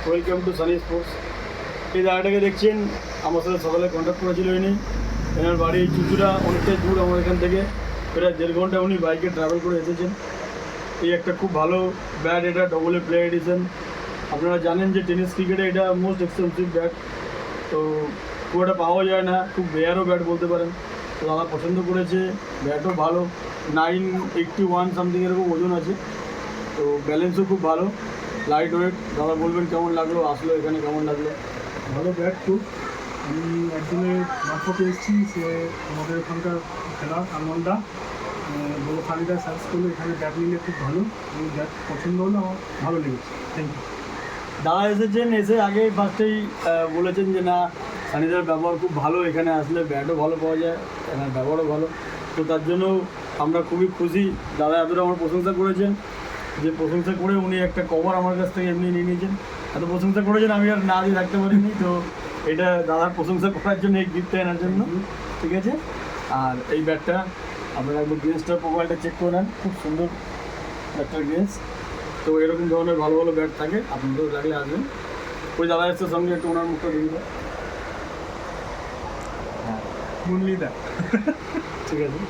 Welcome to Sunny sports. এই জায়গাটাকে দেখছেন, আমার সাথে সকালে কন্ট্যাক্ট করেছিল ইনি। এনার বাড়ি চুচুড়া, অনেকটাই দূর আমার এখান থেকে, প্রায় 1.5 ঘন্টা উনি বাইকে ট্রাভেল করে এসেছেন। এই একটা খুব ভালো ব্যাট, এটা ডবল এ প্লে এডিশন। আপনারা জানেন যে টেনিস ক্রিকেটে এটা মোস্ট এক্সপেন্সিভ ব্যাট, তো খুব একটা পাওয়া যায় না, খুব রেয়ারও ব্যাট বলতে পারেন। তো দাদা পছন্দ করেছে, ব্যাটও ভালো, 981 সামথিং এরকম ওজন আছে, তো ব্যালেন্সও খুব ভালো, লাইট ওয়েট। দাদা বলবেন কেমন লাগলো, আসলো এখানে কেমন লাগলো? ভালো ব্যাট খুব। আমি একজনের মারফতে এসেছি, সে আমাদের ওখানকার খেলার আনন্দা বলে খালিদা সার্চ করলো, এখানে ব্যাট নিলে খুব ভালো। আমি ব্যাট পছন্দ হলো, আমার ভালো লেগেছে। Thank you. দাদা এসেছেন, এসে আগে ফার্স্টেই বলেছেন যে না, সানিদার ব্যবহার খুব ভালো, এখানে আসলে ব্যাটও ভালো পাওয়া যায়, এনার ব্যবহারও ভালো। তো তার জন্য আমরা খুবই খুশি। দাদা এতটা আমার প্রশংসা করেছেন, যে প্রশংসা করে উনি একটা কভার আমার কাছ থেকে এমনি নিয়ে নিয়েছেন। এত প্রশংসা করেছেন, আমি আর না দিয়ে রাখতে পারিনি। তো এটা দাদার প্রশংসা করার জন্য, এই গিফটটা এনার জন্য, ঠিক আছে। আর এই ব্যাটটা আপনারা একবার গ্রেসটার প্রোফাইলটা চেক করে নেন, খুব সুন্দর একটা গ্রেস। তো এরকম ধরনের ভালো ভালো ব্যাট থাকে, আপনাদের লাগলে আসবেন। ওই দাদা এসছে সঙ্গে, একটু ওনার মুখটা দিয়ে দাও। মুরলিদা। ঠিক আছে।